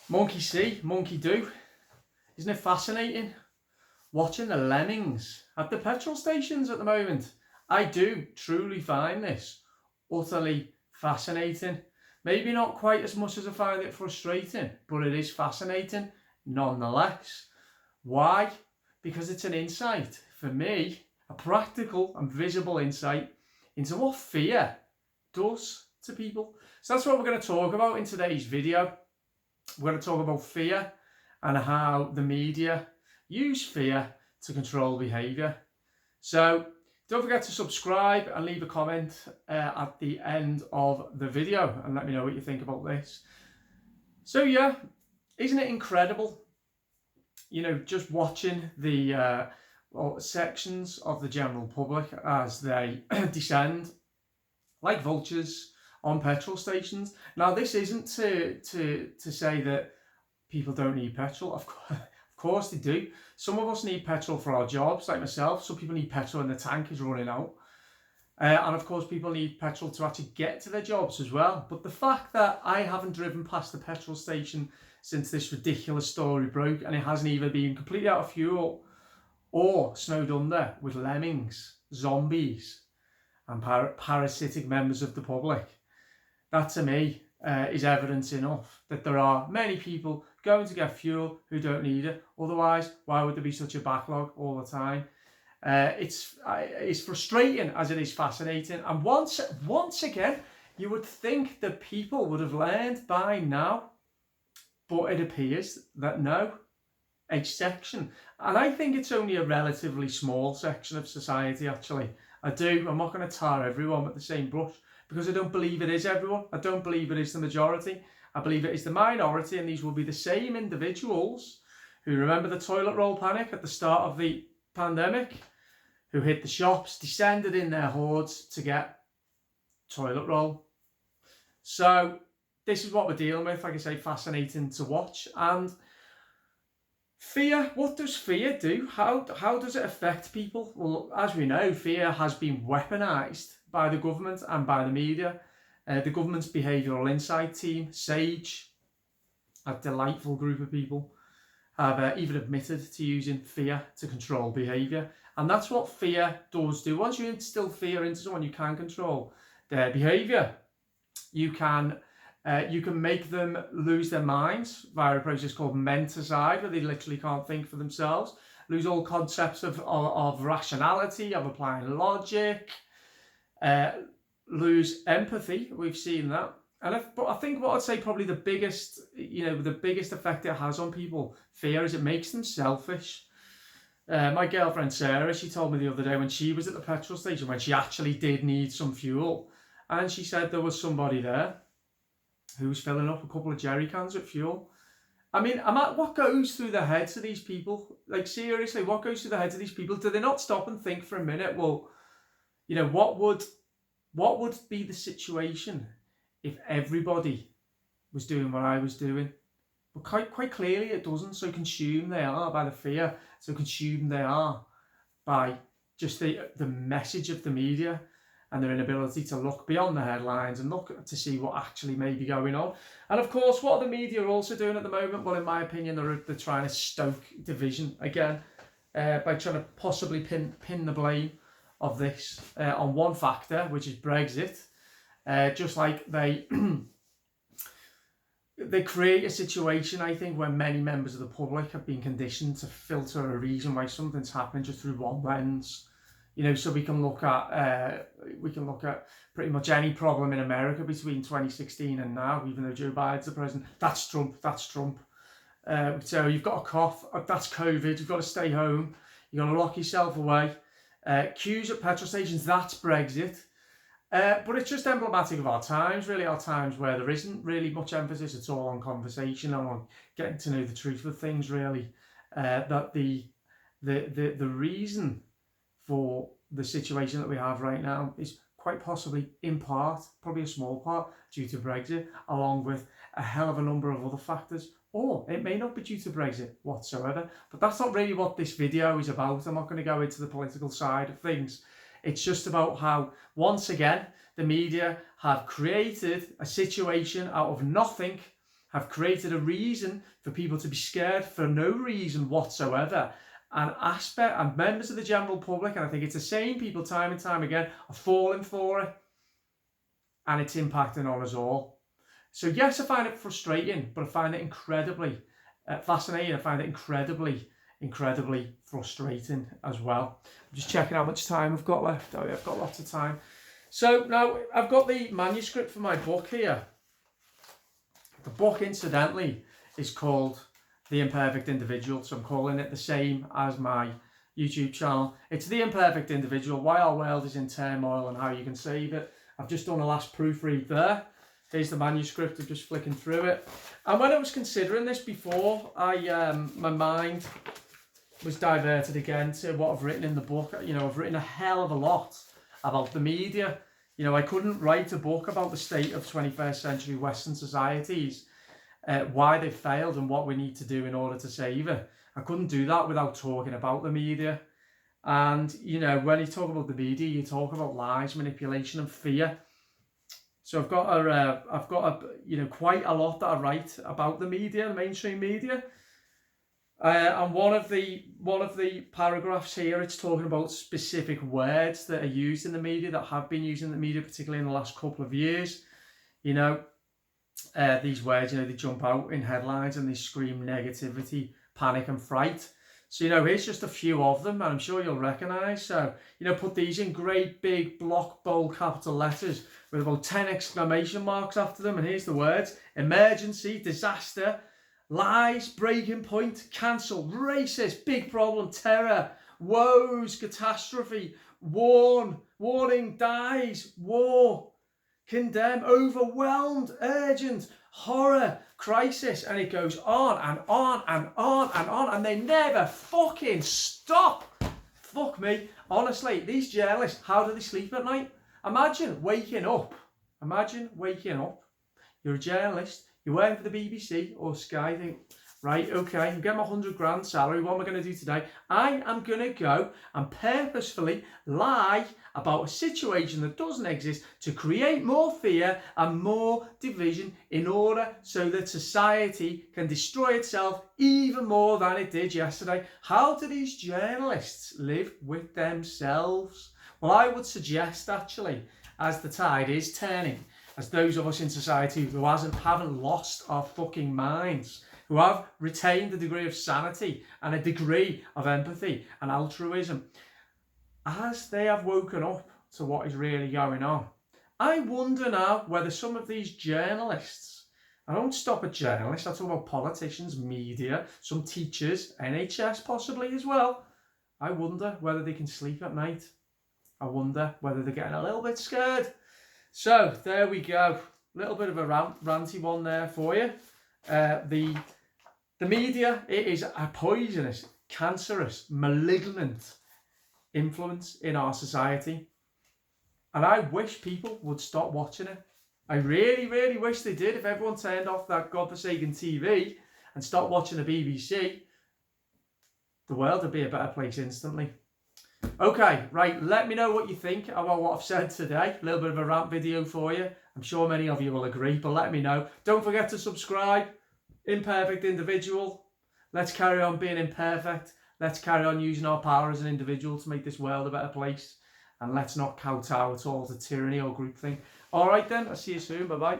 Monkey see, monkey do. Isn't it fascinating? Watching the lemmings at the petrol stations at the moment. I do truly find this utterly fascinating. Maybe not quite as much as I find it frustrating, but it is fascinating nonetheless. Why? Because it's an insight for me, a practical and visible insight into what fear does to people. So that's what we're going to talk about in today's video. We're going to talk about fear and how the media use fear to control behaviour. So don't forget to subscribe and leave a comment at the end of the video and let me know what you think about this. So yeah, isn't it incredible? You know, just watching the sections of the general public as they descend like vultures on petrol stations. Now, this isn't to say that people don't need petrol. Of course they do. Some of us need petrol for our jobs, like myself. Some people need petrol and the tank is running out. And of course, people need petrol to actually get to their jobs as well. But the fact that I haven't driven past the petrol station since this ridiculous story broke, and it hasn't even been completely out of fuel or snowed under with lemmings, zombies, and parasitic members of the public, that to me is evidence enough that there are many people going to get fuel who don't need it. Otherwise, why would there be such a backlog all the time? It's frustrating as it is fascinating. And once again, you would think that people would have learned by now, but it appears that no, a section, and I think it's only a relatively small section of society actually. I'm not going to tar everyone with the same brush, because I don't believe it is everyone. I don't believe it is the majority. I believe it is the minority, and these will be the same individuals who remember the toilet roll panic at the start of the pandemic, who hit the shops, descended in their hordes to get toilet roll. So this is what we're dealing with. Like I say, fascinating to watch. And fear, what does fear do? How does it affect people? Well, as we know, fear has been weaponised by the government and by the media. The government's behavioural insight team, SAGE, a delightful group of people, have even admitted to using fear to control behaviour. And that's what fear does do. Once you instill fear into someone, you can control their behaviour. You can make them lose their minds via a process called menticide, where they literally can't think for themselves, lose all concepts of rationality, of applying logic, lose empathy. We've seen that. But I think what I'd say probably the biggest effect it has on people, fear, is it makes them selfish. My girlfriend Sarah, she told me the other day when she was at the petrol station, when she actually did need some fuel, and she said there was somebody there who was filling up a couple of jerry cans with fuel. I mean, what goes through the heads of these people? Like, seriously, what goes through the heads of these people? Do they not stop and think for a minute? Well, you know, what would be the situation if everybody was doing what I was doing? But quite clearly it doesn't. So consumed they are by the fear. So consumed they are by just the message of the media and their inability to look beyond the headlines and look to see what actually may be going on. And of course, what are the media also doing at the moment? Well, in my opinion, they're trying to stoke division again by trying to possibly pin the blame of this on one factor, which is Brexit. Just like they create a situation, I think, where many members of the public have been conditioned to filter a reason why something's happened just through one lens. You know, so we can look at pretty much any problem in America between 2016 and now, even though Joe Biden's the president. That's Trump. So you've got a cough. That's COVID. You've got to stay home. You've got to lock yourself away. Queues at petrol stations. That's Brexit. But it's just emblematic of our times, really, our times where there isn't really much emphasis at all on conversation and on getting to know the truth of things, really. That the reason for the situation that we have right now is quite possibly, in part, probably a small part, due to Brexit, along with a hell of a number of other factors. Or it may not be due to Brexit whatsoever. But that's not really what this video is about. I'm not going to go into the political side of things. It's just about how, once again, the media have created a situation out of nothing have created a reason for people to be scared for no reason whatsoever. And members of the general public, and I think it's the same people time and time again, are falling for it. And it's impacting on us all. So yes, I find it frustrating, but I find it incredibly fascinating. I find it incredibly frustrating as well. I'm just checking how much time I've got left. Oh yeah, I've got lots of time. So now I've got the manuscript for my book here. The book, incidentally, is called The Imperfect Individual. So I'm calling it the same as my YouTube channel. It's The Imperfect Individual, Why Our World is in Turmoil and How You Can Save It. I've just done a last proofread there. Here's the manuscript. I'm just flicking through it. And when I was considering this before, my mind was diverted again to what I've written in the book. You know, I've written a hell of a lot about the media. You know, I couldn't write a book about the state of 21st century Western societies, why they failed and what we need to do in order to save it. I couldn't do that without talking about the media. And, you know, when you talk about the media, you talk about lies, manipulation and fear. So I've got you know, quite a lot that I write about the media, the mainstream media. And one of the paragraphs here, it's talking about specific words that are used in the media, that have been used in the media, particularly in the last couple of years. You know, these words, you know, they jump out in headlines and they scream negativity, panic and fright. So, you know, here's just a few of them, and I'm sure you'll recognise. So, you know, put these in great big block bold capital letters with about 10 exclamation marks after them. And here's the words: emergency, disaster, lies, breaking point, cancel, racist, big problem, terror, woes, catastrophe, warning, dies, war, condemn, overwhelmed, urgent, horror, crisis, and it goes on and on and on and on, and they never fucking stop. Fuck me. Honestly, these journalists, how do they sleep at night? Imagine waking up. You're a journalist, you're working for the BBC or Sky, think, right, okay, I'm getting my 100 grand salary, what am I going to do today? I am going to go and purposefully lie about a situation that doesn't exist to create more fear and more division in order so that society can destroy itself even more than it did yesterday. How do these journalists live with themselves? Well, I would suggest, actually, as the tide is turning, as those of us in society who haven't lost our fucking minds, who have retained a degree of sanity and a degree of empathy and altruism, as they have woken up to what is really going on, I wonder now whether some of these journalists, I don't stop at journalists, I talk about politicians, media, some teachers, NHS possibly as well, I wonder whether they can sleep at night. I wonder whether they're getting a little bit scared. So there we go, a little bit of a ranty one there for you. The media, it is a poisonous, cancerous, malignant influence in our society. And I wish people would stop watching it. I really, really wish they did. If everyone turned off that godforsaken TV and stopped watching the BBC, the world would be a better place instantly. Okay, right, let me know what you think about what I've said today. A little bit of a rant video for you. I'm sure many of you will agree, but let me know. Don't forget to subscribe. Imperfect Individual. Let's carry on being imperfect. Let's carry on using our power as an individual to make this world a better place. And let's not kowtow at all to tyranny or groupthink. All right then, I'll see you soon. Bye-bye.